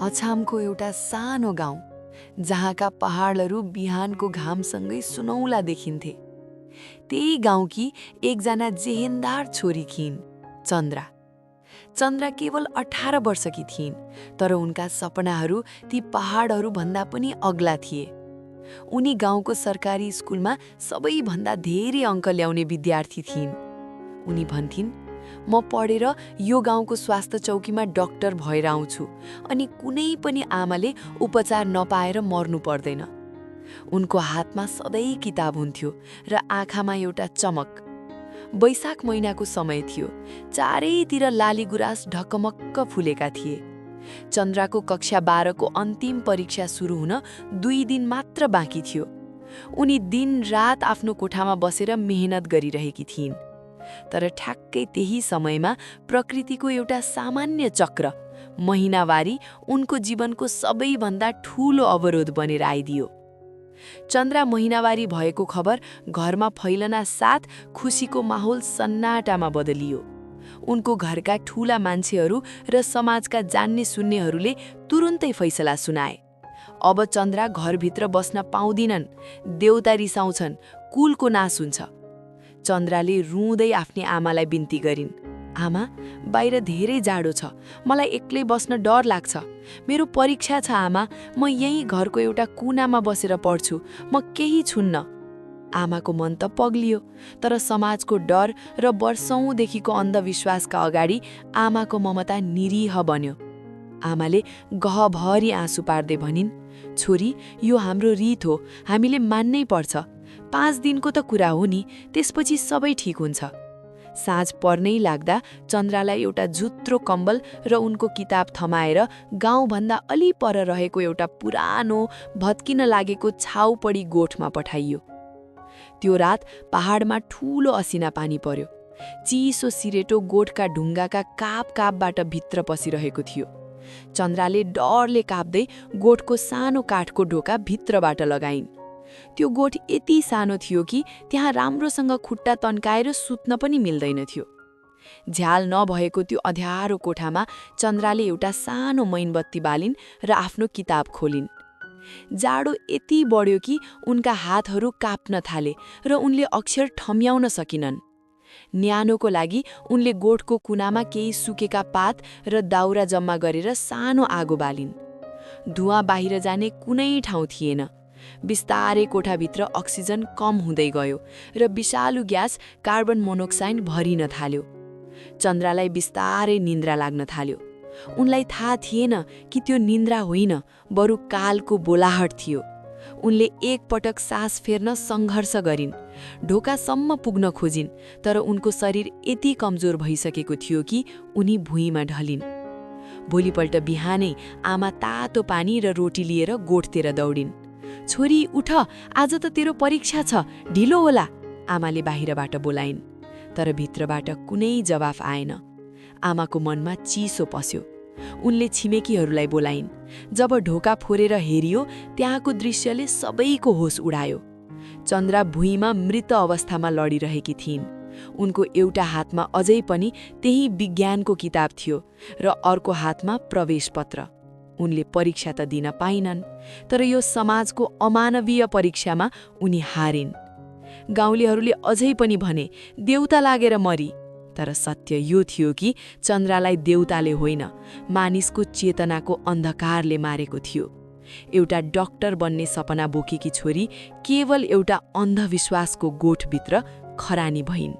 अछामको एउटा सानो गाउँ जहाँका पहाडहरू बिहानको घामसँगै सुनौला देखिन्थे। त्यही गाउँकी एकजना जेहेन्दार छोरी थिइन्, चन्द्रा। चन्द्रा केवल 18 वर्षकी थिइन्, तर उनका सपनाहरू ती पहाडहरूभन्दा पनि अग्ला थिए। उनी गाउँको सरकारी स्कुलमा सबैभन्दा धेरै अङ्क ल्याउने विद्यार्थी थिइन्। उनी भन्थिन्, म पढेर यो गाउँको स्वास्थ्य चौकीमा डाक्टर भएर आउँछु अनि कुनै पनि आमाले उपचार नपाएर मर्नु पर्दैन। उनको हातमा सधैँ किताब हुन्थ्यो र आँखामा एउटा चमक। वैशाख महिनाको समय थियो, चारैतिर लालीगुराँस ढकमक्क फुलेका थिए। चन्द्राको कक्षा 12 को अन्तिम परीक्षा सुरु हुन 2 दिन मात्र बाँकी थियो। उनी दिन रात आफ्नो कोठामा बसेर मेहनत गरिरहेकी थिइन्। तर ठ्याक्कै त्यही समयमा प्रकृतिको एउटा सामान्य चक्र, महिनावारी, उनको जीवनको सबैभन्दा ठूलो अवरोध बनेर आइदियो। चन्द्रा महिनावारी भएको खबर घरमा फैलना साथ खुसीको माहौल सन्नाटामा बदलियो। उनको घरका ठूला मान्छेहरू र समाजका जान्ने सुन्नेहरूले तुरुन्तै फैसला सुनाए। अब चन्द्रा घरभित्र बस्न पाउँदिनन्, देउता रिसाउँछन्, कुलको नाश हुन्छ। चन्द्राले रुँदै आफ्नी आमालाई बिन्ती गरिन्, आमा, बाहिर धेरै जाडो छ, मलाई एक्लै बस्न डर लाग्छ। मेरो परीक्षा छ आमा, म यही घरको एउटा कुनामा बसेर पढ्छु, म केही छुन्न। आमाको मन त पग्लियो, तर समाजको डर र वर्षौंदेखिको अन्धविश्वासका अगाडि आमाको ममता निरीह बन्यो। आमाले गहभरि आँसु पार्दै भनिन्, छोरी, यो हाम्रो रीत हो, हामीले मान्नै पर्छ। 5 दिनको त कुरा हो नि, त्यसपछि सबै ठिक हुन्छ। साँझ पर्नै लाग्दा चन्द्रालाई एउटा जुत्रो कम्बल र उनको किताब थमाएर गाउँभन्दा अलि पर रहेको एउटा पुरानो भत्किन लागेको छाउपडी गोठमा पठाइयो। त्यो रात पहाडमा ठूलो असिना पानी पर्यो। चिसो सिरेटो गोठका ढुङ्गाका कापबाट भित्र पसिरहेको थियो। चन्द्राले डरले काप्दै गोठको सानो काठको ढोका भित्रबाट लगाइन्। त्यो गोठ यति सानो थियो कि त्यहाँ राम्रोसँग खुट्टा तन्काएर सुत्न पनि मिल्दैन थियो। झ्याल नभएको त्यो अँध्यारो कोठामा चन्द्राले एउटा सानो मैनबत्ती बालिन् र आफ्नो किताब खोलिन्। जाडो यति बढ्यो कि उनका हातहरू काप्न थाले र उनले अक्षर ठम्याउन सकिनन्। न्यानोको लागि उनले गोठको कुनामा केही सुकेका पात र दाउरा जम्मा गरेर सानो आगो बालिन्। धुवाँ बाहिर जाने कुनै ठाउँ थिएन। बिस्तारै कोठाभित्र अक्सिजन कम हुँदै गयो र विषालु ग्यास कार्बन मोनोक्साइड भरिन थाल्यो। चन्द्रालाई बिस्तारै निन्द्रा लाग्न थाल्यो। उनलाई थाहा थिएन कि त्यो निन्द्रा होइन, बरु कालको बोलाहट थियो। उनले एकपटक सास फेर्न सङ्घर्ष गरिन्, ढोकासम्म पुग्न खोजिन्, तर उनको शरीर यति कमजोर भइसकेको थियो कि उनी भुइँमा ढलिन्। भोलिपल्ट बिहानै आमा तातो पानी र रोटी लिएर गोठतिर दौडिन्। छोरी, उठ, आज त तेरो परीक्षा छ, ढिलो होला, आमाले बाहिरबाट बोलाइन्। तर भित्रबाट कुनै जवाफ आएन। आमाको मनमा चिसो पस्यो। उनले छिमेकीहरूलाई बोलाइन्। जब ढोका फोरेर हेरियो, त्यहाँको दृश्यले सबैको होस उडायो। चन्द्रा भुइँमा मृत अवस्थामा लडिरहेकी थिइन्। उनको एउटा हातमा अझै पनि त्यही विज्ञानको किताब थियो र अर्को हातमा प्रवेश पत्र। उनले परीक्षा त दिन पाइनन्, तर यो समाजको अमानवीय परीक्षामा उनी हारिन्। गाउँलेहरूले अझै पनि भने, देउता लागेर मरी। तर सत्य यो थियो कि चन्द्रालाई देउताले होइन, मानिसको चेतनाको अन्धकारले मारेको थियो। एउटा डाक्टर बन्ने सपना बोकेकी छोरी केवल एउटा अन्धविश्वासको गोठभित्र खरानी भइन्।